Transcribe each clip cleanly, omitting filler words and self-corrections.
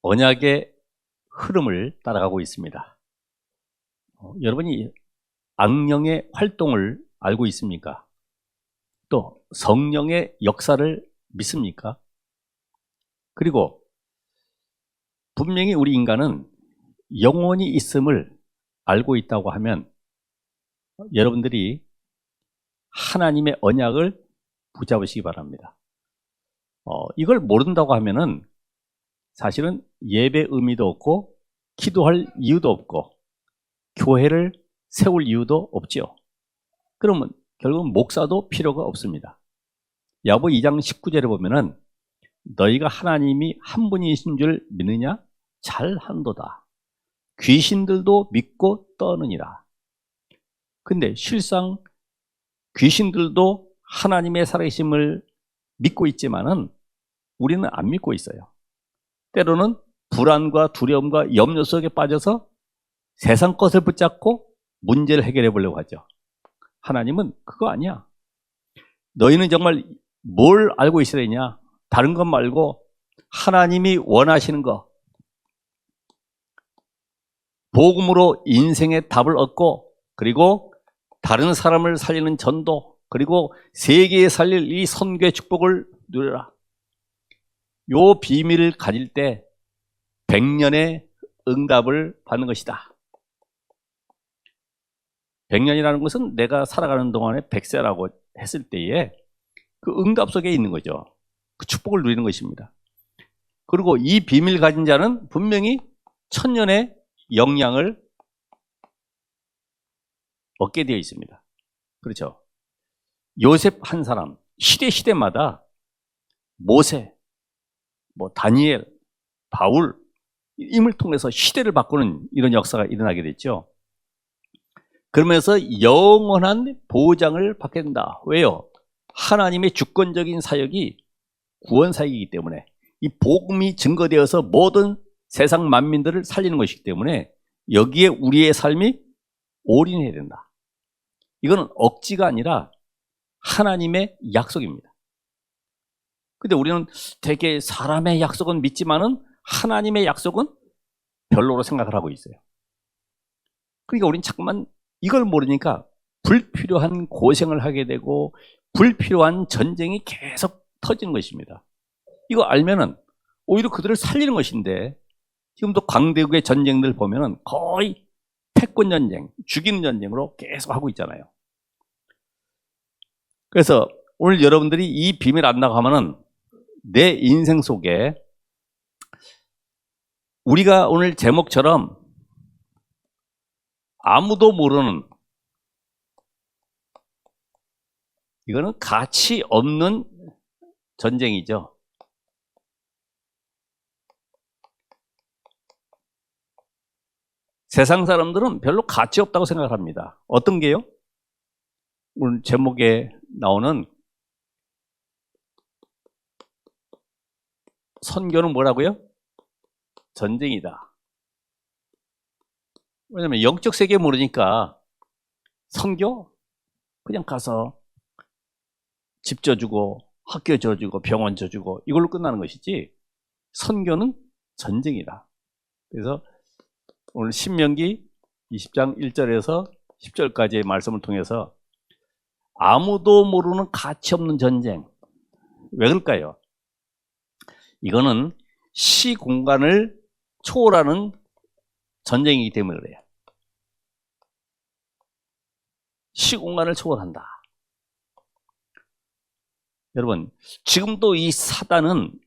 언약의 흐름을 따라가고 있습니다. 여러분이 악령의 활동을 알고 있습니까? 또 성령의 역사를 믿습니까? 그리고 분명히 우리 인간은 영혼이 있음을 알고 있다고 하면 여러분들이 하나님의 언약을 붙잡으시기 바랍니다. 이걸 모른다고 하면은 사실은 예배 의미도 없고 기도할 이유도 없고 교회를 세울 이유도 없죠. 그러면 결국은 목사도 필요가 없습니다. 야고보 2장 19절에 보면은 너희가 하나님이 한 분이신 줄 믿느냐? 잘한도다. 귀신들도 믿고 떠느니라. 근데 실상 귀신들도 하나님의 살아계심을 믿고 있지만은 우리는 안 믿고 있어요. 때로는 불안과 두려움과 염려 속에 빠져서 세상 것을 붙잡고 문제를 해결해 보려고 하죠. 하나님은 그거 아니야. 너희는 정말 뭘 알고 있어야 되냐? 다른 것 말고 하나님이 원하시는 거, 복음으로 인생의 답을 얻고, 그리고 다른 사람을 살리는 전도, 그리고 세계에 살릴 이 선교의 축복을 누려라. 요 비밀을 가질 때 100년의 응답을 받는 것이다. 100년이라는 것은 내가 살아가는 동안에 100세라고 했을 때에 그 응답 속에 있는 거죠. 그 축복을 누리는 것입니다. 그리고 이 비밀을 가진 자는 분명히 1000년의 영향을 얻게 되어 있습니다. 그렇죠? 요셉 한 사람, 시대마다 모세, 다니엘, 바울, 임을 통해서 시대를 바꾸는 이런 역사가 일어나게 됐죠. 그러면서 영원한 보장을 받게 된다. 왜요? 하나님의 주권적인 사역이 구원 사역이기 때문에, 이 복음이 증거되어서 모든 세상 만민들을 살리는 것이기 때문에 여기에 우리의 삶이 올인해야 된다. 이거는 억지가 아니라 하나님의 약속입니다. 근데 우리는 되게 사람의 약속은 믿지만은 하나님의 약속은 별로로 생각을 하고 있어요. 그러니까 우리는 자꾸만 이걸 모르니까 불필요한 고생을 하게 되고 불필요한 전쟁이 계속 터지는 것입니다. 이거 알면은 오히려 그들을 살리는 것인데, 지금도 강대국의 전쟁들 보면은 거의 패권 전쟁, 죽이는 전쟁으로 계속 하고 있잖아요. 그래서 오늘 여러분들이 이 비밀 안 나가면은 내 인생 속에, 우리가 오늘 제목처럼 아무도 모르는, 이거는 가치 없는 전쟁이죠. 세상 사람들은 별로 가치 없다고 생각합니다. 어떤 게요? 오늘 제목에 나오는 선교는 뭐라고요? 전쟁이다. 왜냐면 영적 세계 모르니까 선교? 그냥 가서 집 져주고 학교 져주고 병원 져주고 이걸로 끝나는 것이지, 선교는 전쟁이다. 그래서 오늘 신명기 20장 1절에서 10절까지의 말씀을 통해서 아무도 모르는 가치 없는 전쟁. 왜 그럴까요? 이거는 시 공간을 초월하는 전쟁이기 때문에 그래요. 시 공간을 초월한다. 여러분, 지금도 이 사단은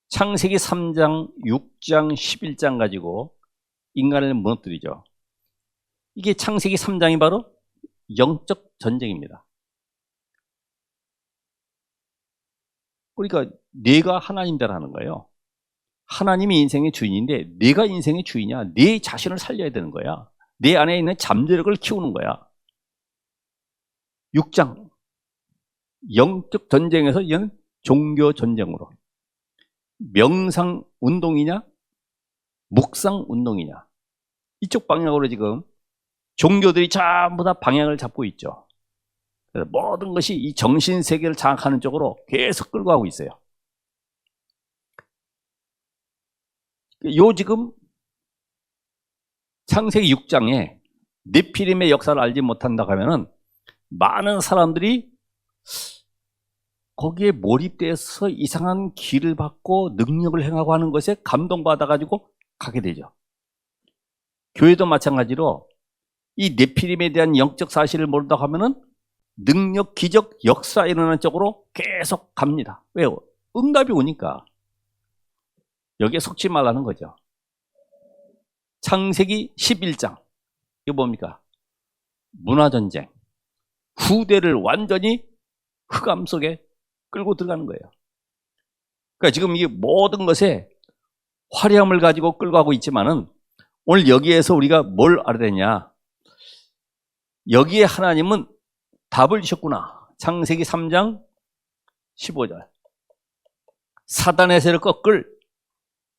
창세기 3장, 6장, 11장 가지고 인간을 무너뜨리죠. 이게 창세기 3장이 바로 영적 전쟁입니다. 그러니까 내가 하나님 되라는 거예요. 하나님이 인생의 주인인데 내가 인생의 주인이야. 내 자신을 살려야 되는 거야. 내 안에 있는 잠재력을 키우는 거야. 6장, 영적 전쟁에서 이제는 종교 전쟁으로. 명상 운동이냐 묵상 운동이냐, 이쪽 방향으로 지금 종교들이 전부 다 방향을 잡고 있죠. 그래서 모든 것이 이 정신세계를 장악하는 쪽으로 계속 끌고 가고 있어요. 요 지금 창세기 6장에 네피림의 역사를 알지 못한다고 하면은 많은 사람들이 거기에 몰입돼서 이상한 길을 받고 능력을 행하고 하는 것에 감동받아가지고 가게 되죠. 교회도 마찬가지로 이 네피림에 대한 영적 사실을 모른다고 하면은 능력, 기적, 역사 일어나는 쪽으로 계속 갑니다. 왜요? 응답이 오니까. 여기에 속지 말라는 거죠. 창세기 11장. 이거 뭡니까? 문화전쟁. 후대를 완전히 흑암 속에 끌고 들어가는 거예요. 그러니까 지금 이 모든 것에 화려함을 가지고 끌고 가고 있지만은 오늘 여기에서 우리가 뭘 알아야 되냐? 여기에 하나님은 답을 주셨구나. 창세기 3장 15절. 사단의 세를 꺾을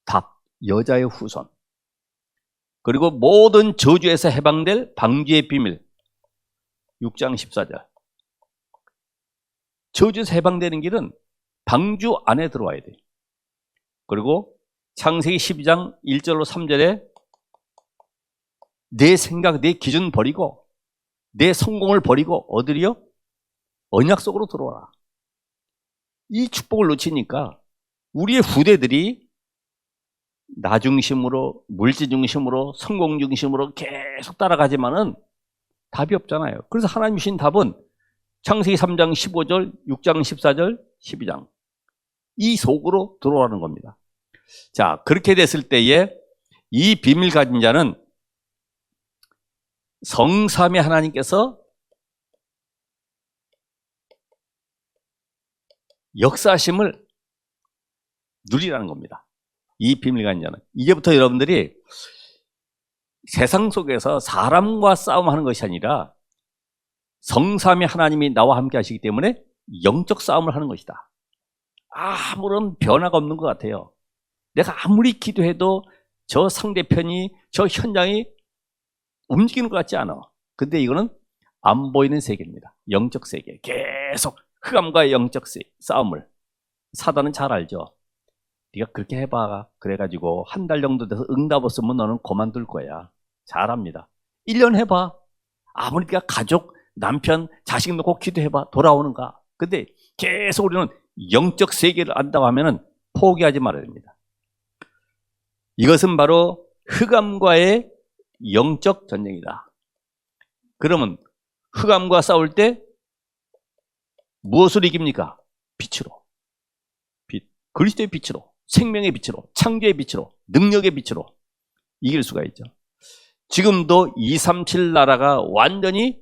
답, 여자의 후손. 그리고 모든 저주에서 해방될 방주의 비밀. 6장 14절. 저주에서 해방되는 길은 방주 안에 들어와야 돼. 그리고 창세기 12장 1절로 3절에 내 생각, 내 기준 버리고 내 성공을 버리고 어디요? 언약 속으로 들어와라. 이 축복을 놓치니까 우리의 후대들이 나 중심으로, 물질 중심으로, 성공 중심으로 계속 따라가지만은 답이 없잖아요. 그래서 하나님 주신 답은 창세기 3장 15절, 6장 14절, 12장. 이 속으로 들어오라는 겁니다. 자, 그렇게 됐을 때에 이 비밀 가진 자는 성삼위 하나님께서 역사하심을 누리라는 겁니다. 이 비밀 가진 자는. 이제부터 여러분들이 세상 속에서 사람과 싸움하는 것이 아니라 성삼위 하나님이 나와 함께 하시기 때문에 영적 싸움을 하는 것이다. 아무런 변화가 없는 것 같아요. 내가 아무리 기도해도 저 상대편이, 저 현장이 움직이는 것 같지 않아. 근데 이거는 안 보이는 세계입니다. 영적 세계. 계속 흑암과의 영적 싸움을. 사단은 잘 알죠. 네가 그렇게 해봐. 그래가지고 한 달 정도 돼서 응답 없으면 너는 그만둘 거야. 잘합니다. 1년 해봐. 아무리 네가 가족, 남편, 자식 놓고 기도해봐. 돌아오는가. 근데 계속 우리는 영적 세계를 안다고 하면은 포기하지 말아야 됩니다. 이것은 바로 흑암과의 영적 전쟁이다. 그러면 흑암과 싸울 때 무엇으로 이깁니까? 빛으로. 빛. 그리스도의 빛으로. 생명의 빛으로. 창조의 빛으로. 능력의 빛으로 이길 수가 있죠. 지금도 237 나라가 완전히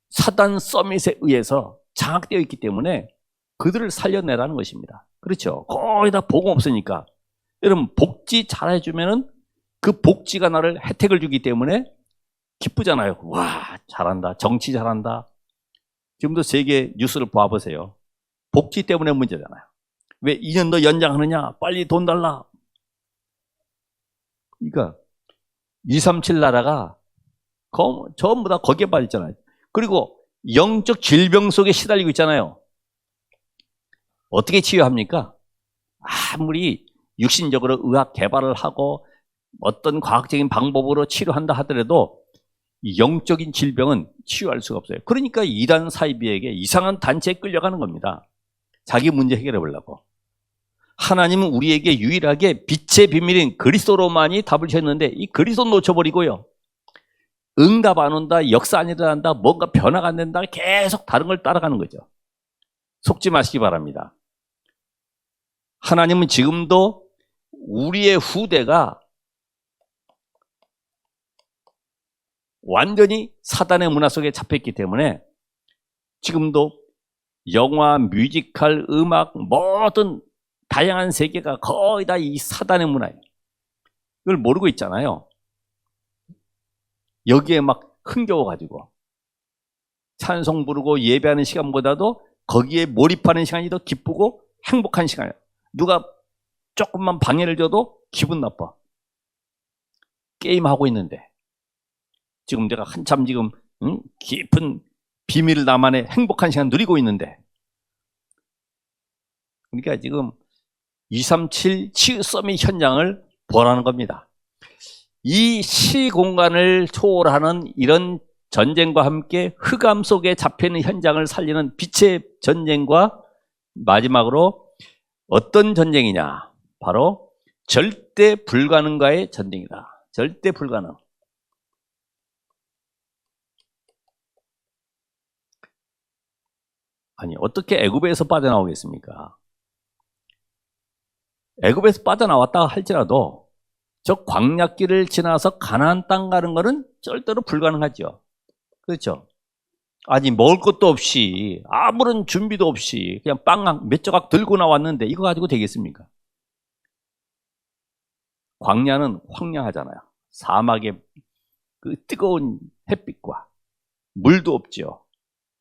사단 서밋에 의해서 장악되어 있기 때문에 그들을 살려내라는 것입니다. 그렇죠. 거의 다 복음 없으니까. 여러분 복지 잘해주면은 그 복지가 나를 혜택을 주기 때문에 기쁘잖아요. 와, 잘한다. 정치 잘한다. 지금도 세계 뉴스를 봐보세요. 복지 때문에 문제잖아요. 왜 2년 더 연장하느냐? 빨리 돈 달라. 그러니까 237 나라가 전부 다 거기에 빠졌잖아요. 그리고 영적 질병 속에 시달리고 있잖아요. 어떻게 치유합니까? 아무리 육신적으로 의학 개발을 하고 어떤 과학적인 방법으로 치료한다 하더라도 영적인 질병은 치유할 수가 없어요. 그러니까 이단 사이비에게 이상한 단체에 끌려가는 겁니다. 자기 문제 해결해 보려고. 하나님은 우리에게 유일하게 빛의 비밀인 그리스도로만이 답을 주셨는데 이 그리스도 놓쳐버리고요. 응답 안 온다, 역사 안 일어난다, 뭔가 변화가 안 된다, 계속 다른 걸 따라가는 거죠. 속지 마시기 바랍니다. 하나님은 지금도 우리의 후대가 완전히 사단의 문화 속에 잡혀있기 때문에 지금도 영화, 뮤지컬, 음악, 모든 다양한 세계가 거의 다 이 사단의 문화예요. 이걸 모르고 있잖아요. 여기에 막 흥겨워가지고 찬송 부르고 예배하는 시간보다도 거기에 몰입하는 시간이 더 기쁘고 행복한 시간이에요. 누가 조금만 방해를 줘도 기분 나빠. 게임하고 있는데 지금 내가 한참 지금 깊은 비밀 나만의 행복한 시간 누리고 있는데, 그러니까 지금 237 치읓섬의 현장을 보라는 겁니다. 이 시공간을 초월하는 이런 전쟁과 함께 흑암 속에 잡혀있는 현장을 살리는 빛의 전쟁과 마지막으로 어떤 전쟁이냐? 바로 절대 불가능과의 전쟁이다. 절대 불가능. 아니, 어떻게 애굽에서 빠져나오겠습니까? 애굽에서 빠져나왔다 할지라도 저 광야길을 지나서 가나안 땅 가는 것은 절대로 불가능하죠. 그렇죠? 아니, 먹을 것도 없이 아무런 준비도 없이 그냥 빵 몇 조각 들고 나왔는데 이거 가지고 되겠습니까? 광야는 황량하잖아요. 사막의 그 뜨거운 햇빛과 물도 없죠.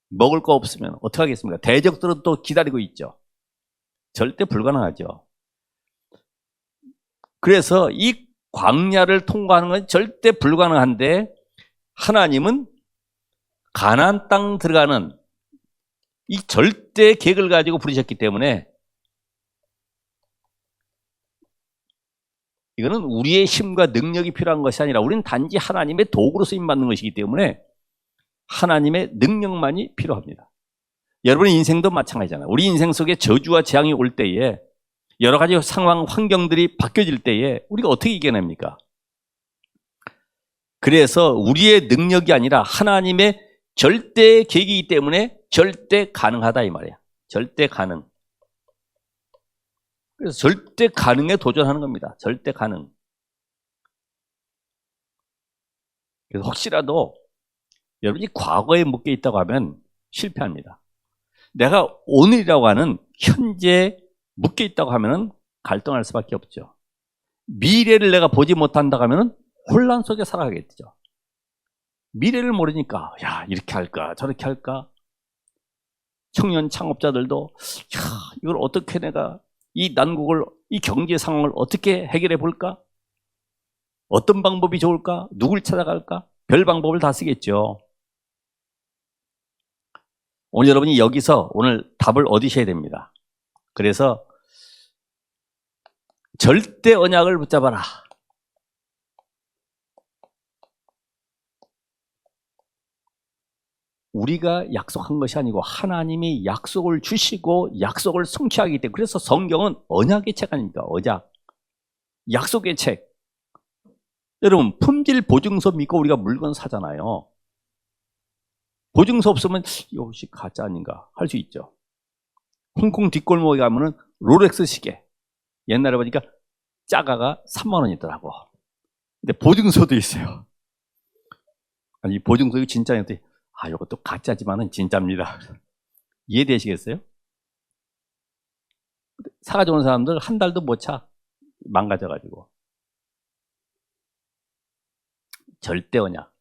먹을 거 없으면 어떻게 하겠습니까? 대적들은 또 기다리고 있죠. 절대 불가능하죠. 그래서 이 광야를 통과하는 건 절대 불가능한데 하나님은 가나안 땅 들어가는 이 절대 계획을 가지고 부르셨기 때문에 이거는 우리의 힘과 능력이 필요한 것이 아니라 우리는 단지 하나님의 도구로 쓰임받는 것이기 때문에 하나님의 능력만이 필요합니다. 여러분의 인생도 마찬가지잖아요. 우리 인생 속에 저주와 재앙이 올 때에 여러 가지 상황, 환경들이 바뀌어질 때에 우리가 어떻게 이겨냅니까? 그래서 우리의 능력이 아니라 하나님의 절대 계획이기 때문에 절대 가능하다 이 말이야. 절대 가능. 그래서 절대 가능에 도전하는 겁니다. 절대 가능. 그래서 혹시라도 여러분이 과거에 묶여 있다고 하면 실패합니다. 내가 오늘이라고 하는 현재 묶여 있다고 하면 갈등할 수밖에 없죠. 미래를 내가 보지 못한다고 하면 혼란 속에 살아가겠죠. 미래를 모르니까 야 이렇게 할까 저렇게 할까. 청년 창업자들도 야 이걸 어떻게 내가 이 난국을 이 경제 상황을 어떻게 해결해 볼까? 어떤 방법이 좋을까? 누굴 찾아갈까? 별 방법을 다 쓰겠죠. 오늘 여러분이 여기서 오늘 답을 얻으셔야 됩니다. 그래서 절대 언약을 붙잡아라. 우리가 약속한 것이 아니고 하나님이 약속을 주시고 약속을 성취하기 때문에 그래서 성경은 언약의 책 아닙니까? 언약. 약속의 책. 여러분 품질 보증서 믿고 우리가 물건 사잖아요. 보증서 없으면 이것이 가짜 아닌가 할 수 있죠. 홍콩 뒷골목에 가면은 롤렉스 시계. 옛날에 보니까 짜가가 3만 원이더라고. 근데 보증서도 있어요. 아니 보증서 이거 진짜인데 아 이것도 가짜지만은 진짜입니다. 이해되시겠어요? 사가지고 온 사람들 한 달도 못 차. 망가져가지고. 절대 언약.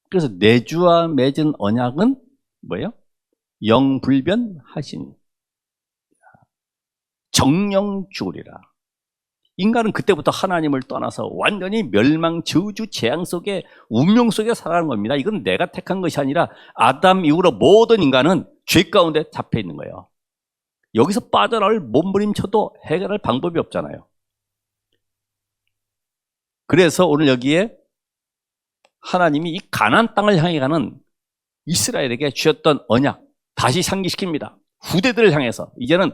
그래서 내주와 맺은 언약은 뭐예요? 영불변하신 정령 죽으리라. 인간은 그때부터 하나님을 떠나서 완전히 멸망, 저주, 재앙 속에 운명 속에 살아가는 겁니다. 이건 내가 택한 것이 아니라 아담 이후로 모든 인간은 죄 가운데 잡혀 있는 거예요. 여기서 빠져나올 몸부림쳐도 해결할 방법이 없잖아요. 그래서 오늘 여기에 하나님이 이 가나안 땅을 향해 가는 이스라엘에게 주셨던 언약 다시 상기시킵니다. 후대들을 향해서 이제는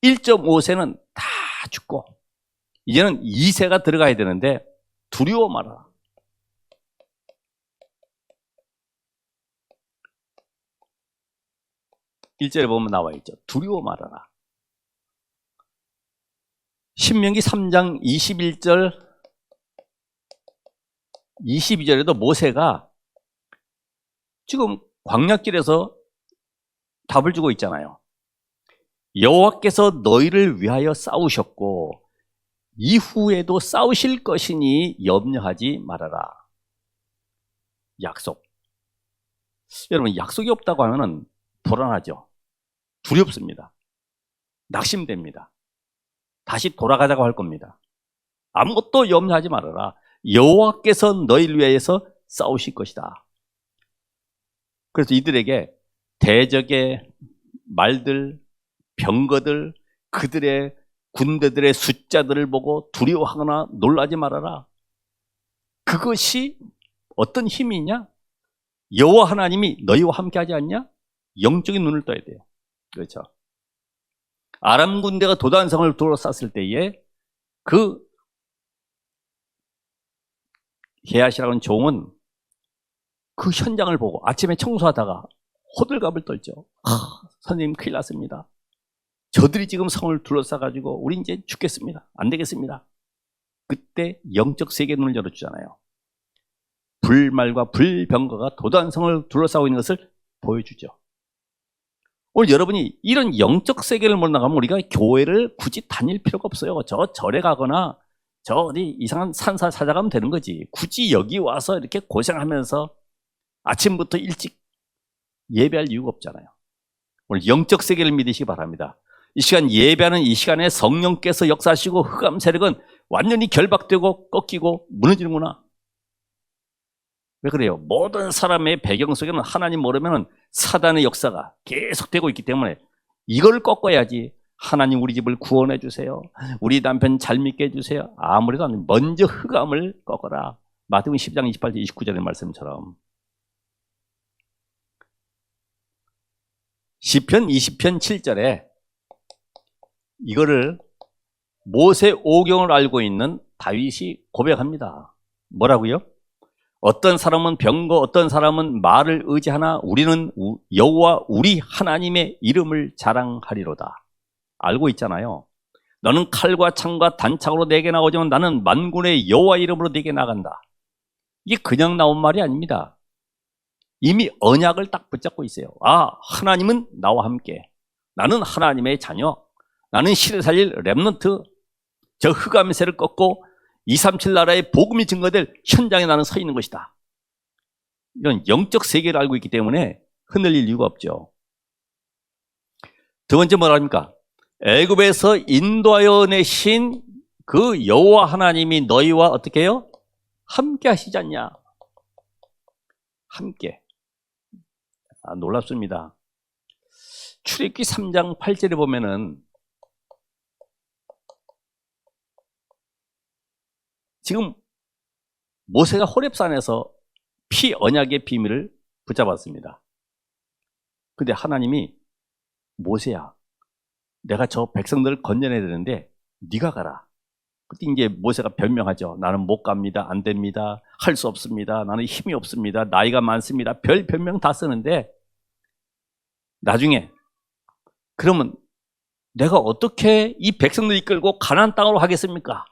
1.5세는 다 죽고 이제는 2세가 들어가야 되는데 두려워 말아라. 일절에 보면 나와 있죠. 두려워 말아라. 신명기 3장 21절 22절에도 모세가 지금 광야길에서 답을 주고 있잖아요. 여호와께서 너희를 위하여 싸우셨고 이후에도 싸우실 것이니 염려하지 말아라. 약속. 여러분 약속이 없다고 하면 불안하죠. 두렵습니다. 낙심됩니다. 다시 돌아가자고 할 겁니다. 아무것도 염려하지 말아라. 여호와께서 너희를 위해서 싸우실 것이다. 그래서 이들에게 대적의 말들, 병거들, 그들의 군대들의 숫자들을 보고 두려워하거나 놀라지 말아라. 그것이 어떤 힘이냐? 여호와 하나님이 너희와 함께하지 않냐? 영적인 눈을 떠야 돼요. 그렇죠? 아람 군대가 도단성을 둘러쌌을 때에 그 게하시라는 종은 그 현장을 보고 아침에 청소하다가 호들갑을 떨죠. 선생님 큰일 났습니다. 저들이 지금 성을 둘러싸가지고 우리 이제 죽겠습니다. 안 되겠습니다. 그때 영적 세계 눈을 열어주잖아요. 불말과 불병거가 도단성을 둘러싸고 있는 것을 보여주죠. 오늘 여러분이 이런 영적 세계를 못 나가면 우리가 교회를 굳이 다닐 필요가 없어요. 저 절에 가거나 저 어디 이상한 산사 찾아가면 되는 거지. 굳이 여기 와서 이렇게 고생하면서 아침부터 일찍 예배할 이유가 없잖아요. 오늘 영적 세계를 믿으시기 바랍니다. 이 시간 예배하는 이 시간에 성령께서 역사하시고 흑암 세력은 완전히 결박되고 꺾이고 무너지는구나. 왜 그래요? 모든 사람의 배경 속에는 하나님 모르면 사단의 역사가 계속되고 있기 때문에 이걸 꺾어야지. 하나님 우리 집을 구원해 주세요. 우리 남편 잘 믿게 해주세요. 아무래도 안 돼. 먼저 흑암을 꺾어라. 마태복음 10장 28절 29절의 말씀처럼. 시편 20편 7절에 이거를 모세 오경을 알고 있는 다윗이 고백합니다. 뭐라고요? 어떤 사람은 병거, 어떤 사람은 말을 의지하나 우리는 여호와 우리 하나님의 이름을 자랑하리로다. 알고 있잖아요. 너는 칼과 창과 단창으로 내게 나오지만 나는 만군의 여호와 이름으로 내게 나간다. 이게 그냥 나온 말이 아닙니다. 이미 언약을 딱 붙잡고 있어요. 아, 하나님은 나와 함께. 나는 하나님의 자녀. 나는 시대 살릴 렘넌트. 저 흑암세를 꺾고 237 나라의 복음이 증거될 현장에 나는 서 있는 것이다. 이런 영적 세계를 알고 있기 때문에 흔들릴 이유가 없죠. 두 번째 뭐라 합니까? 애굽에서 인도하여 내신 그 여호와 하나님이 너희와 어떻게 해요? 함께 하시지 않냐? 함께. 놀랍습니다. 출애굽기 3장 8절에 보면은 지금 모세가 호렙산에서 피 언약의 비밀을 붙잡았습니다. 근데 하나님이 모세야, 내가 저 백성들을 건져내야 되는데 네가 가라. 그때 이제 모세가 변명하죠. 나는 못 갑니다. 안 됩니다. 할 수 없습니다. 나는 힘이 없습니다. 나이가 많습니다. 별 변명 다 쓰는데 나중에 그러면 내가 어떻게 이 백성들 이끌고 가나안 땅으로 하겠습니까?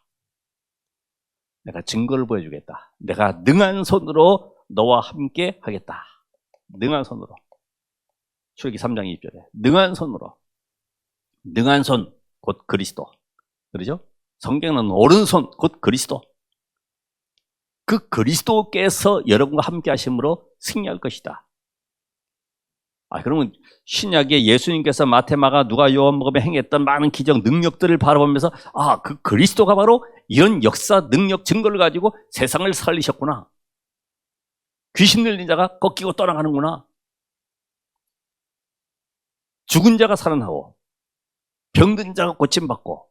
내가 증거를 보여주겠다. 내가 능한 손으로 너와 함께 하겠다. 능한 손으로. 출애굽기 3장 20절에 능한 손으로. 능한 손 곧 그리스도. 그러죠? 성경은 오른손 곧 그리스도. 그 그리스도께서 여러분과 함께 하심으로 승리할 것이다. 그러면 신약에 예수님께서 마태, 마가, 누가, 요한복음에 행했던 많은 기적, 능력들을 바라보면서 그 그리스도가 바로 이런 역사, 능력, 증거를 가지고 세상을 살리셨구나. 귀신 들린 자가 꺾이고 떠나가는구나. 죽은 자가 살아나고 병든 자가 고침받고.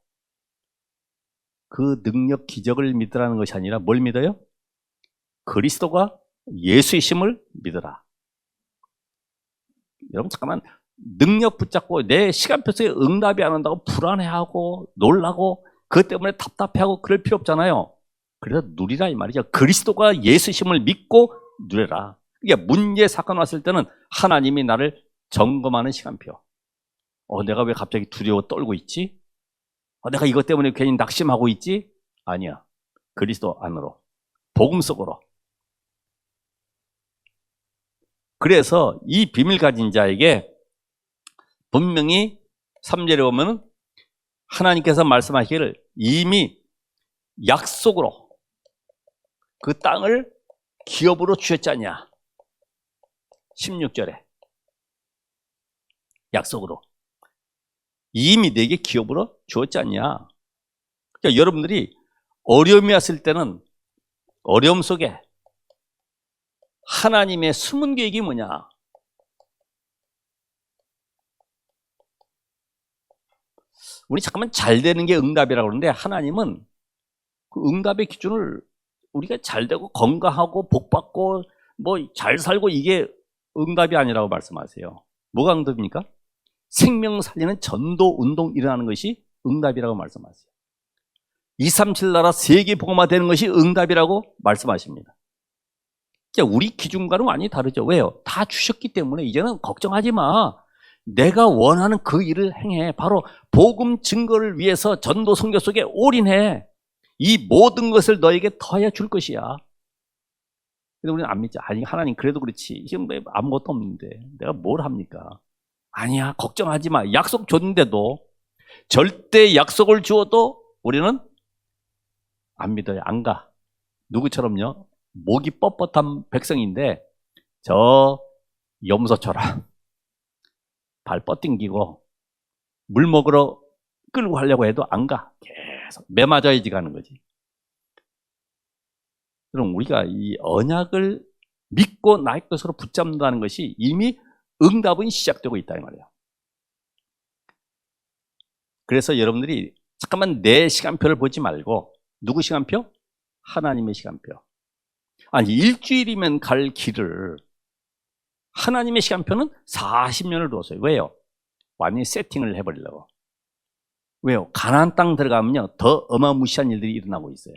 그 능력, 기적을 믿으라는 것이 아니라 뭘 믿어요? 그리스도가 예수이심을 믿어라. 여러분 잠깐만, 능력 붙잡고 내 시간표에 응답이 안 온다고 불안해하고 놀라고 그것 때문에 답답해하고 그럴 필요 없잖아요. 그래서 누리라 이 말이죠. 그리스도가 예수심을 믿고 누려라. 이게 문제 사건 왔을 때는 하나님이 나를 점검하는 시간표. 내가 왜 갑자기 두려워 떨고 있지? 내가 이것 때문에 괜히 낙심하고 있지? 아니야. 그리스도 안으로, 복음 속으로. 그래서 이 비밀 가진 자에게 분명히 3절에 보면 하나님께서 말씀하시기를 이미 약속으로 그 땅을 기업으로 주셨지 않냐. 16절에 약속으로 이미 내게 기업으로 주었지 않냐. 그러니까 여러분들이 어려움이 왔을 때는 어려움 속에 하나님의 숨은 계획이 뭐냐? 우리 잠깐만 잘 되는 게 응답이라고 그러는데 하나님은 그 응답의 기준을 우리가 잘 되고 건강하고 복받고 뭐 잘 살고 이게 응답이 아니라고 말씀하세요. 뭐가 응답입니까? 생명 살리는 전도 운동 일어나는 것이 응답이라고 말씀하세요. 237 나라 세계 복음화 되는 것이 응답이라고 말씀하십니다. 그러니까 우리 기준과는 완전히 다르죠. 왜요? 다 주셨기 때문에 이제는 걱정하지 마. 내가 원하는 그 일을 행해. 바로 복음 증거를 위해서 전도 선교 속에 올인해. 이 모든 것을 너에게 더해 줄 것이야. 근데 우리는 안 믿죠. 아니 하나님 그래도 그렇지. 지금 아무것도 없는데 내가 뭘 합니까? 아니야 걱정하지 마. 약속 줬는데도 절대 약속을 주어도 우리는 안 믿어요. 안 가. 누구처럼요? 목이 뻣뻣한 백성인데 저 염소처럼 발 뻗팅기고 물 먹으러 끌고 가려고 해도 안 가. 계속 매맞아야지 가는 거지. 그럼 우리가 이 언약을 믿고 나의 것으로 붙잡는다는 것이 이미 응답은 시작되고 있다 이 말이에요. 그래서 여러분들이 잠깐만 내 시간표를 보지 말고 누구 시간표? 하나님의 시간표. 아니 일주일이면 갈 길을 하나님의 시간표는 40년을 뒀어요. 왜요? 완전히 세팅을 해버리려고. 왜요? 가나안 땅 들어가면요 더 어마무시한 일들이 일어나고 있어요.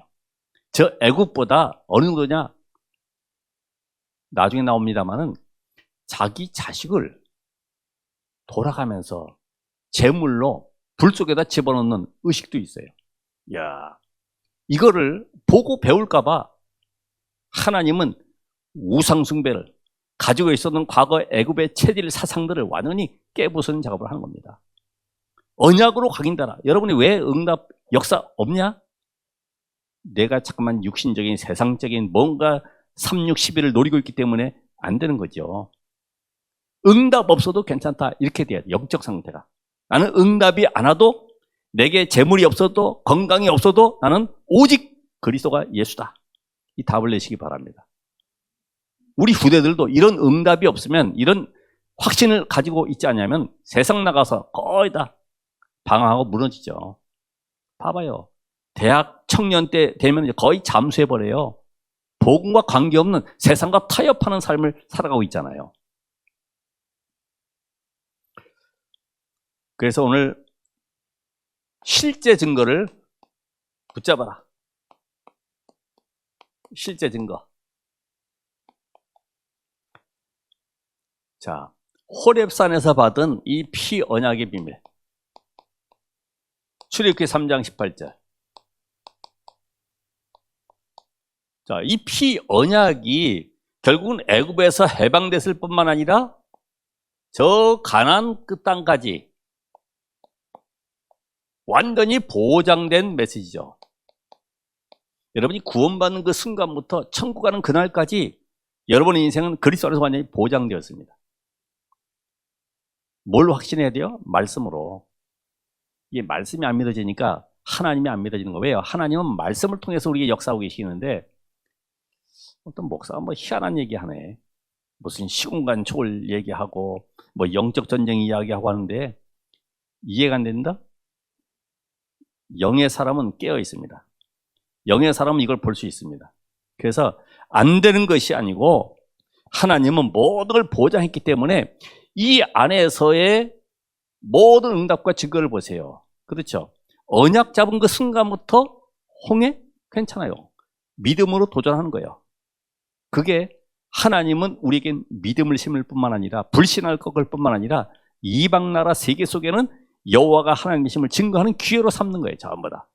저 애굽보다 어느 정도냐? 나중에 나옵니다만은 자기 자식을 돌아가면서 제물로 불 속에다 집어넣는 의식도 있어요. 야, 이거를 보고 배울까봐 하나님은 우상 숭배를 가지고 있었던 과거 애굽의 체질 사상들을 완전히 깨부수는 작업을 하는 겁니다. 언약으로 각인되라. 여러분이 왜 응답 역사 없냐? 내가 잠깐만 육신적인 세상적인 뭔가 3, 6, 11을 노리고 있기 때문에 안 되는 거죠. 응답 없어도 괜찮다 이렇게 돼야 돼. 영적 상태가. 나는 응답이 안 와도 내게 재물이 없어도 건강이 없어도 나는 오직 그리스도가 예수다. 이 답을 내시기 바랍니다. 우리 후대들도 이런 응답이 없으면 이런 확신을 가지고 있지 않냐면 세상 나가서 거의 다 방황하고 무너지죠. 봐봐요. 대학 청년 때 되면 이제 거의 잠수해버려요. 복음과 관계없는 세상과 타협하는 삶을 살아가고 있잖아요. 그래서 오늘 실제 증거를 붙잡아라. 실제 증거. 자, 호렙산에서 받은 이 피 언약의 비밀. 출애굽기 3장 18절. 자, 이 피 언약이 결국은 애굽에서 해방됐을 뿐만 아니라 저 가나안 그 땅까지 완전히 보장된 메시지죠. 여러분이 구원받는 그 순간부터 천국 가는 그날까지 여러분의 인생은 그리스도 안에서 완전히 보장되었습니다. 뭘 확신해야 돼요? 말씀으로. 이게 말씀이 안 믿어지니까 하나님이 안 믿어지는 거예요. 왜요? 하나님은 말씀을 통해서 우리에게 역사하고 계시는데 어떤 목사가 뭐 희한한 얘기하네. 무슨 시공간 초월 얘기하고 뭐 영적 전쟁 이야기하고 하는데 이해가 안 된다? 영의 사람은 깨어 있습니다. 영의 사람은 이걸 볼 수 있습니다. 그래서 안 되는 것이 아니고 하나님은 모든 걸 보장했기 때문에 이 안에서의 모든 응답과 증거를 보세요. 그렇죠? 언약 잡은 그 순간부터 홍해? 괜찮아요. 믿음으로 도전하는 거예요. 그게 하나님은 우리에게 믿음을 심을 뿐만 아니라 불신할 것을 뿐만 아니라 이방 나라 세계 속에는 여호와가 하나님이심을 증거하는 기회로 삼는 거예요. 전부 다.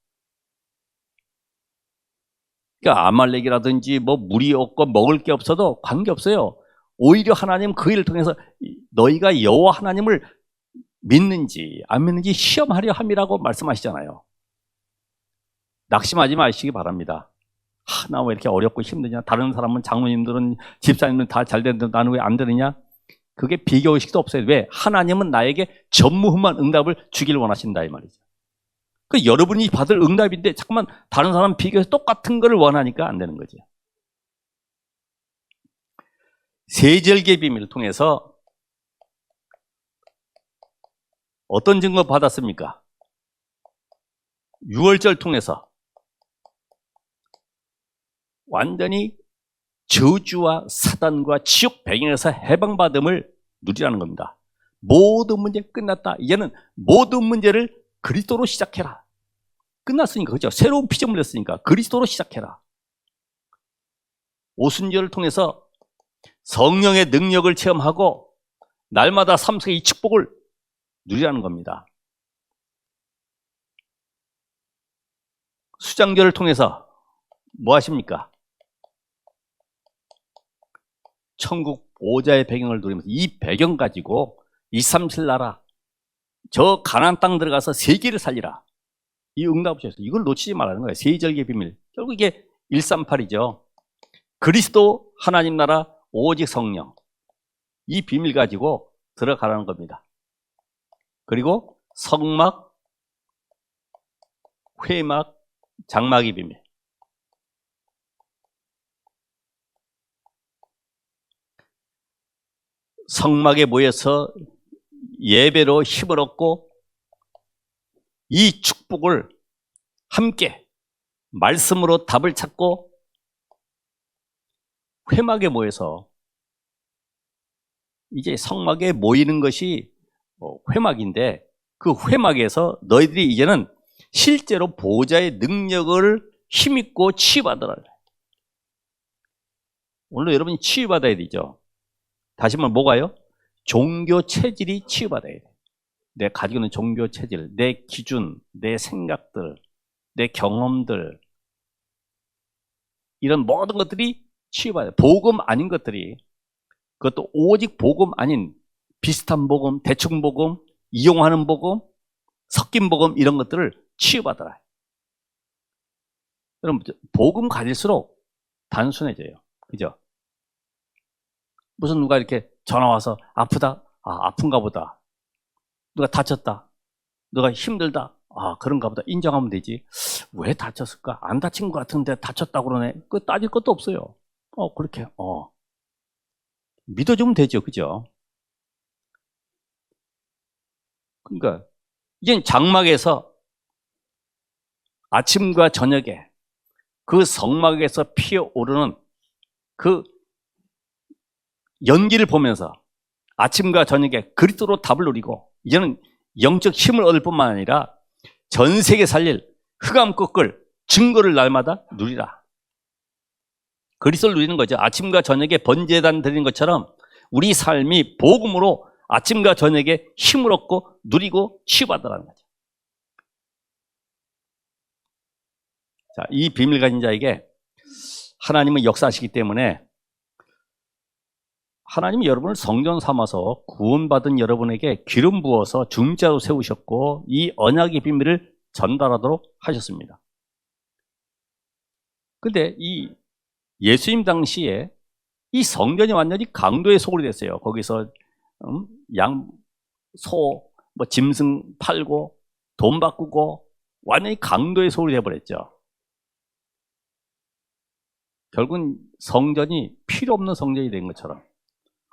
그러니까 아말렉이라든지 뭐 물이 없고 먹을 게 없어도 관계없어요. 오히려 하나님 그 일을 통해서 너희가 여호와 하나님을 믿는지 안 믿는지 시험하려 함이라고 말씀하시잖아요. 낙심하지 마시기 바랍니다. 나 왜 이렇게 어렵고 힘드냐? 다른 사람은 장로님들은 집사님들은 다 잘 되는데 나는 왜 안 되느냐? 그게 비교의식도 없어요. 왜? 하나님은 나에게 전무후무한 응답을 주기를 원하신다 이 말이죠. 그 여러분이 받을 응답인데 잠깐만 다른 사람 비교해서 똑같은 거를 원하니까 안 되는 거죠. 세절기의 비밀을 통해서 어떤 증거 받았습니까? 유월절 통해서 완전히 저주와 사단과 지옥 배경에서 해방받음을 누리라는 겁니다. 모든 문제 끝났다. 이제는 모든 문제를 그리스도로 시작해라. 끝났으니까, 그죠? 새로운 피조물을 했으니까 그리스도로 시작해라. 오순절을 통해서 성령의 능력을 체험하고 날마다 삶 속의 이 축복을 누리라는 겁니다. 수장절을 통해서 뭐 하십니까? 천국 보좌의 배경을 누리면서 이 배경 가지고 237 나라, 저 가나안 땅 들어가서 세계를 살리라. 이 응답을 주셨어요. 이걸 놓치지 말라는 거예요. 세절기의 비밀. 결국 이게 138이죠. 그리스도 하나님 나라 오직 성령. 이 비밀 가지고 들어가라는 겁니다. 그리고 성막, 회막, 장막의 비밀. 성막에 모여서 예배로 힘을 얻고 이 축복을 함께 말씀으로 답을 찾고 회막에 모여서 이제 성막에 모이는 것이 회막인데 그 회막에서 너희들이 이제는 실제로 보좌의 능력을 힘입고 치유받으라. 오늘 여러분이 치유받아야 되죠. 다시 한번 뭐가요? 종교 체질이 치유받아야 돼. 내 가지고 있는 종교 체질, 내 기준, 내 생각들, 내 경험들, 이런 모든 것들이 치유받아야 돼. 복음 아닌 것들이, 그것도 오직 복음 아닌 비슷한 복음, 대충 복음, 이용하는 복음, 섞인 복음, 이런 것들을 치유받아라. 여러분, 복음 가질수록 단순해져요. 그죠? 무슨 누가 이렇게 전화 와서 아프다? 아, 아픈가 보다. 누가 다쳤다. 누가 힘들다. 아, 그런가 보다. 인정하면 되지. 왜 다쳤을까? 안 다친 것 같은데 다쳤다고 그러네. 그거 따질 것도 없어요. 그렇게. 믿어주면 되죠. 그죠? 그러니까, 이젠 장막에서 아침과 저녁에 그 성막에서 피어오르는 그 연기를 보면서 아침과 저녁에 그리스도로 답을 누리고 이제는 영적 힘을 얻을 뿐만 아니라 전 세계 살릴 흑암 꺾을 증거를 날마다 누리라. 그리스도를 누리는 거죠. 아침과 저녁에 번제단 드리는 것처럼 우리 삶이 복음으로 아침과 저녁에 힘을 얻고 누리고 치유받으라는 거죠. 자, 이 비밀 가진 자에게 하나님은 역사하시기 때문에 하나님이 여러분을 성전 삼아서 구원받은 여러분에게 기름 부어서 중자로 세우셨고 이 언약의 비밀을 전달하도록 하셨습니다. 근데 이 예수님 당시에 이 성전이 완전히 강도의 소굴이 됐어요. 거기서 양, 소, 짐승 팔고 돈 바꾸고 완전히 강도의 소굴이 되어버렸죠. 결국은 성전이 필요 없는 성전이 된 것처럼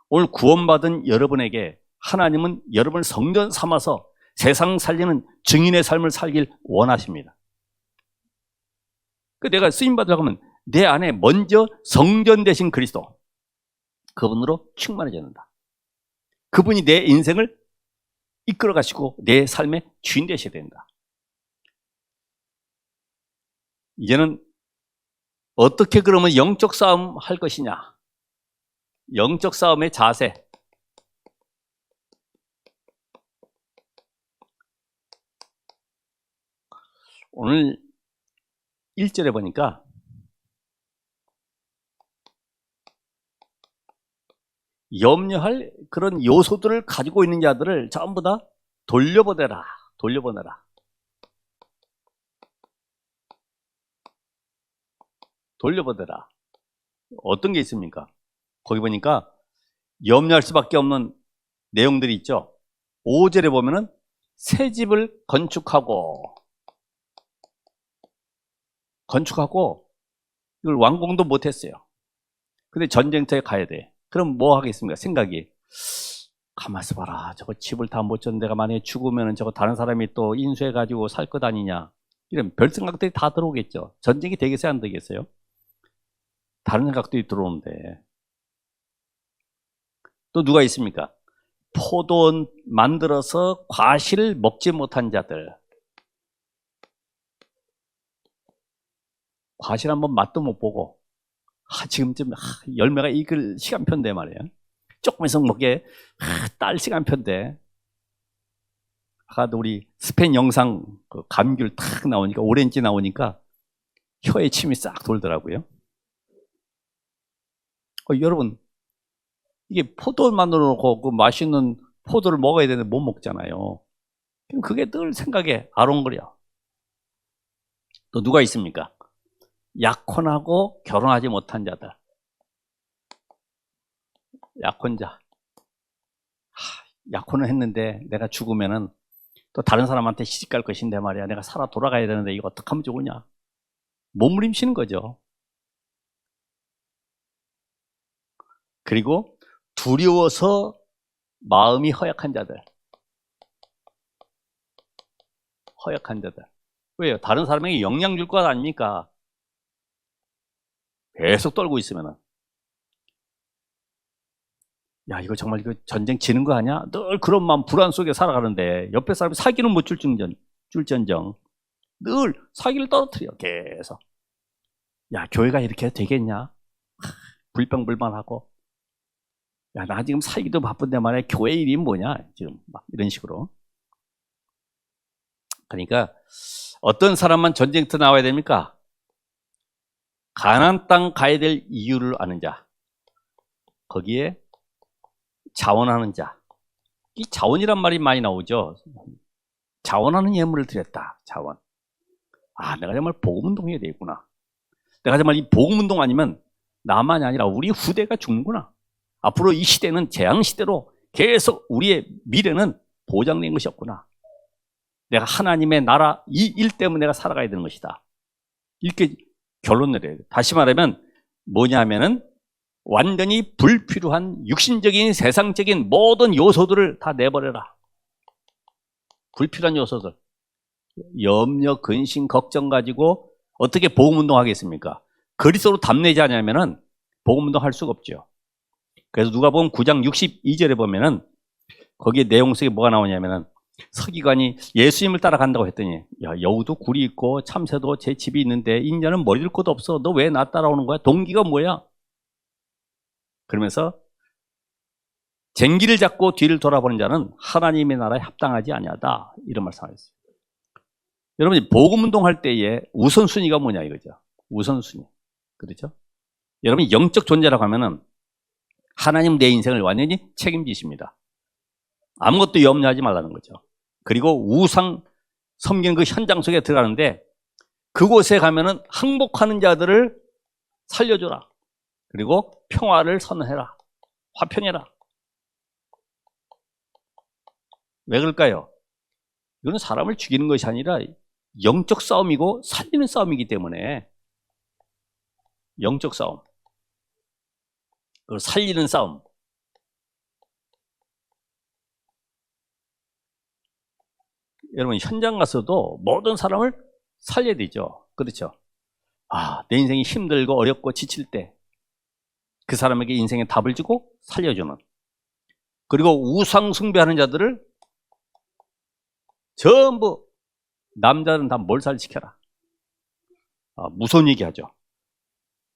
오늘 구원받은 여러분에게 하나님은 여러분을 성전 삼아서 세상 살리는 증인의 삶을 살길 원하십니다. 내가 쓰임받으려고 하면 내 안에 먼저 성전 되신 그리스도, 그분으로 충만해져야 된다. 그분이 내 인생을 이끌어 가시고 내 삶의 주인 되셔야 된다. 이제는 어떻게 그러면 영적 싸움 할 것이냐? 영적 싸움의 자세. 오늘 1절에 보니까 염려할 그런 요소들을 가지고 있는 자들을 전부 다 돌려보내라. 돌려보내라. 돌려보내라. 어떤 게 있습니까? 거기 보니까 염려할 수밖에 없는 내용들이 있죠. 5절에 보면은 새 집을 건축하고 이걸 완공도 못했어요. 근데 전쟁터에 가야 돼. 그럼 뭐 하겠습니까? 생각이 가만있어 봐라. 저거 집을 다 못 졌는데 내가 만약에 죽으면 저거 다른 사람이 또 인수해가지고 살 것 아니냐. 이런 별 생각들이 다 들어오겠죠. 전쟁이 되겠어요, 안 되겠어요? 다른 생각들이 들어오는데. 또 누가 있습니까? 포도 만들어서 과실을 먹지 못한 자들. 과실 한번 맛도 못 보고, 지금쯤 열매가 익을 시간표인데 말이에요. 조금해서 먹게 딸 시간표인데. 아까도 우리 스페인 영상 그 감귤 탁 나오니까, 오렌지 나오니까 혀에 침이 싹 돌더라고요. 여러분, 이게 포도를 만들어 놓고 그 맛있는 포도를 먹어야 되는데 못 먹잖아요. 그게 늘 생각에 아롱거려. 또 누가 있습니까? 약혼하고 결혼하지 못한 자들. 약혼자. 약혼을 했는데 내가 죽으면은 또 다른 사람한테 시집갈 것인데 말이야. 내가 살아 돌아가야 되는데 이거 어떡하면 좋으냐. 몸부림치는 거죠. 그리고 두려워서 마음이 허약한 자들. 허약한 자들. 왜요? 다른 사람에게 영향 줄 것 아닙니까? 계속 떨고 있으면은. 야, 이거 정말 이거 전쟁 지는 거 아니야? 늘 그런 마음, 불안 속에 살아가는데 옆에 사람이 사기는 못 줄전정 늘 사기를 떨어뜨려 계속. 야, 교회가 이렇게 되겠냐? 불평불만하고. 야, 나 지금 살기도 바쁜데 말이야. 교회 일이 뭐냐? 지금 막 이런 식으로. 그러니까 어떤 사람만 전쟁터 나와야 됩니까? 가나안 땅 가야 될 이유를 아는 자. 거기에 자원하는 자. 이 자원이란 말이 많이 나오죠. 자원하는 예물을 드렸다. 자원. 아, 내가 정말 복음운동해야 되겠구나. 내가 정말 이 복음운동 아니면 나만이 아니라 우리 후대가 죽는구나. 앞으로 이 시대는 재앙시대로 계속 우리의 미래는 보장된 것이 없구나. 내가 하나님의 나라 이 일 때문에 내가 살아가야 되는 것이다. 이렇게 결론 내려야 돼. 다시 말하면 뭐냐면은 완전히 불필요한 육신적인 세상적인 모든 요소들을 다 내버려라. 불필요한 요소들. 염려, 근심, 걱정 가지고 어떻게 복음운동 하겠습니까? 그리스도로 답내지 않으면은 복음운동 할 수가 없죠. 그래서 누가복음 9장 62절에 보면은 거기에 내용 속에 뭐가 나오냐면은 서기관이 예수님을 따라간다고 했더니 야, 여우도 굴이 있고 참새도 제 집이 있는데 인자는 머리 들 곳도 없어. 너 왜 나 따라오는 거야? 동기가 뭐야? 그러면서 쟁기를 잡고 뒤를 돌아보는 자는 하나님의 나라에 합당하지 아니하다. 이런 말씀하셨어요. 여러분이 복음운동 할 때에 우선순위가 뭐냐 이거죠. 우선순위. 그렇죠? 여러분이 영적 존재라고 하면은 하나님 내 인생을 완전히 책임지십니다. 아무것도 염려하지 말라는 거죠. 그리고 우상 섬기는 그 현장 속에 들어가는데 그곳에 가면은 항복하는 자들을 살려줘라. 그리고 평화를 선언해라. 화평해라. 왜 그럴까요? 이거는 사람을 죽이는 것이 아니라 영적 싸움이고 살리는 싸움이기 때문에 영적 싸움. 그리고 살리는 싸움. 여러분 현장 가서도 모든 사람을 살려야 되죠. 그렇죠? 아, 내 인생이 힘들고 어렵고 지칠 때 그 사람에게 인생의 답을 주고 살려주는. 그리고 우상 숭배하는 자들을 전부 남자는 다 몰살시켜라. 무서운 얘기하죠.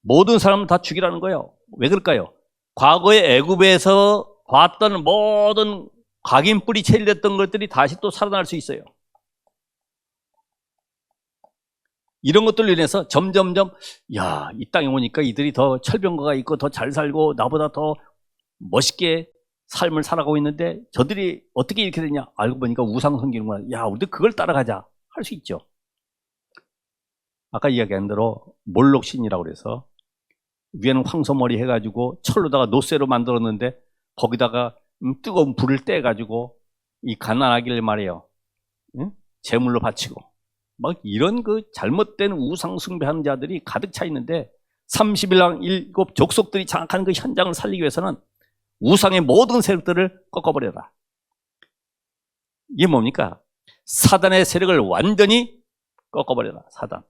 모든 사람은 다 죽이라는 거예요. 왜 그럴까요? 과거에 애굽에서 봤던 모든 각인뿔이 체일됐던 것들이 다시 또 살아날 수 있어요. 이런 것들로 인해서 점점점 야, 이 땅에 오니까 이들이 더 철병가가 있고 더 잘 살고 나보다 더 멋있게 삶을 살아가고 있는데 저들이 어떻게 이렇게 되냐? 알고 보니까 우상 섬기는구나. 야, 우리도 그걸 따라가자. 할 수 있죠. 아까 이야기한 대로 몰록신이라고 그래서 위에는 황소머리 해가지고 철로다가 노쇠로 만들었는데 거기다가 뜨거운 불을 떼가지고 이 가난하기를 말이에요. 응? 제물로 바치고 막 이런 그 잘못된 우상 숭배하는 자들이 가득 차 있는데 30일 일곱 족속들이 장악하는 그 현장을 살리기 위해서는 우상의 모든 세력들을 꺾어버려라. 이게 뭡니까? 사단의 세력을 완전히 꺾어버려라, 사단.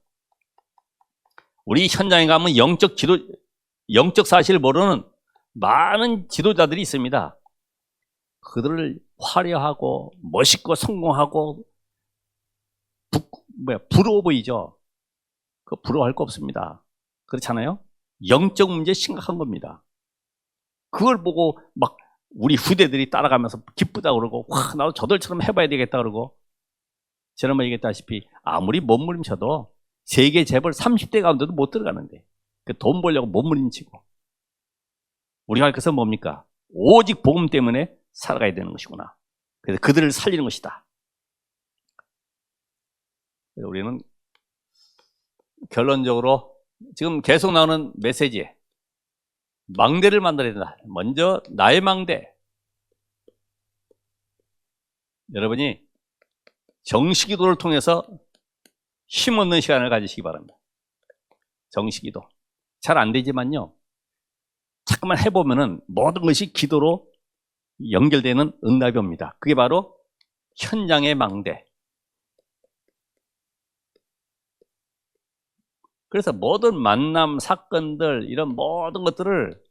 우리 현장에 가면 영적 사실을 모르는 많은 지도자들이 있습니다. 그들을 화려하고 멋있고 성공하고 부러워 보이죠? 그 부러워할 거 없습니다. 그렇잖아요? 영적 문제 심각한 겁니다. 그걸 보고 막 우리 후대들이 따라가면서 기쁘다 그러고 와 나도 저들처럼 해봐야 되겠다 그러고 지난번에 얘기했다시피 아무리 몸부림쳐도 세계 재벌 30대 가운데도 못 들어가는데 돈 벌려고 몸부림치고 우리가 할 것은 뭡니까? 오직 복음 때문에 살아가야 되는 것이구나. 그래서 그들을 살리는 것이다. 우리는 결론적으로 지금 계속 나오는 메시지에 망대를 만들어야 된다. 먼저 나의 망대. 여러분이 정식기도를 통해서 힘없는 시간을 가지시기 바랍니다. 정식기도. 잘 안 되지만요. 자꾸만 해보면은 모든 것이 기도로 연결되는 응답이 옵니다. 그게 바로 현장의 망대. 그래서 모든 만남, 사건들, 이런 모든 것들을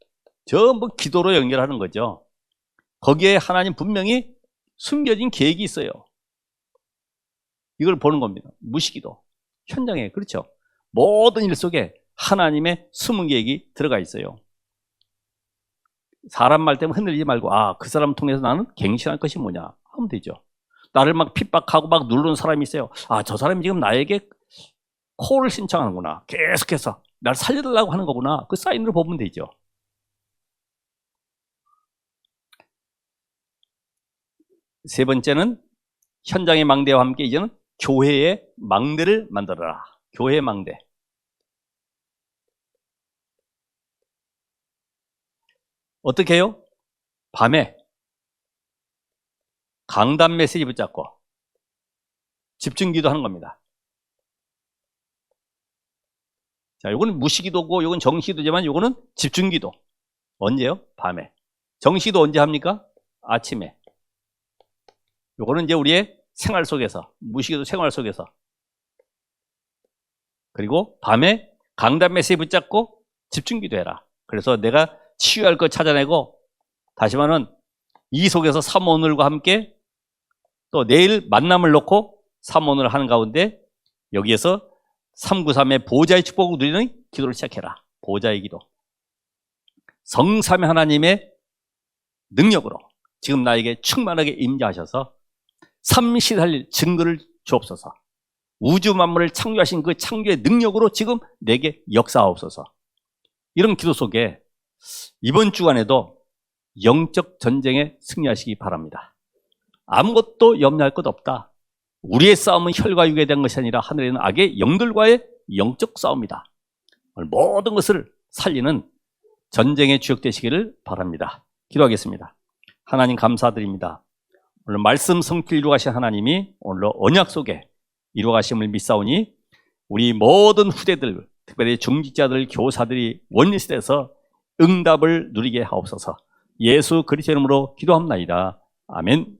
전부 기도로 연결하는 거죠. 거기에 하나님 분명히 숨겨진 계획이 있어요. 이걸 보는 겁니다. 무시기도. 현장에, 그렇죠. 모든 일 속에 하나님의 숨은 계획이 들어가 있어요. 사람 말 때문에 흔들리지 말고, 그 사람 통해서 나는 갱신할 것이 뭐냐 하면 되죠. 나를 막 핍박하고 막 누르는 사람이 있어요. 저 사람이 지금 나에게 콜을 신청하는구나. 계속해서 날 살려달라고 하는 거구나. 그 사인으로 보면 되죠. 세 번째는 현장의 망대와 함께 이제는 교회의 망대를 만들어라. 교회의 망대. 어떻게 해요? 밤에 강단 메시지 붙잡고 집중기도 하는 겁니다. 자, 요거는 무시기도고 요건 정시기도지만 요거는 집중기도. 언제요? 밤에. 정시기도 언제 합니까? 아침에. 요거는 이제 우리의 생활 속에서, 무시기도 생활 속에서. 그리고 밤에 강단 메시지 붙잡고 집중기도 해라. 그래서 내가 치유할 것 찾아내고, 다시 말하면 이 속에서 사모늘과 함께 또 내일 만남을 놓고 사모늘을 하는 가운데 여기에서 393의 보좌의 축복을 누리는 기도를 시작해라. 보좌의 기도. 성삼위 하나님의 능력으로 지금 나에게 충만하게 임재하셔서 삼시살릴 증거를 주옵소서. 우주 만물을 창조하신 그 창조의 능력으로 지금 내게 역사하옵소서. 이런 기도 속에 이번 주간에도 영적 전쟁에 승리하시기 바랍니다. 아무것도 염려할 것 없다. 우리의 싸움은 혈과 육에 대한 것이 아니라 하늘에 있는 악의 영들과의 영적 싸움이다. 모든 것을 살리는 전쟁의 주역 되시기를 바랍니다. 기도하겠습니다. 하나님 감사드립니다. 오늘 말씀 성취를 이루어가신 하나님이 오늘 언약 속에 이루어가심을 믿사오니 우리 모든 후대들, 특별히 중직자들, 교사들이 원리스트에서 응답을 누리게 하옵소서. 예수 그리스도 이름으로 기도합나이다. 아멘.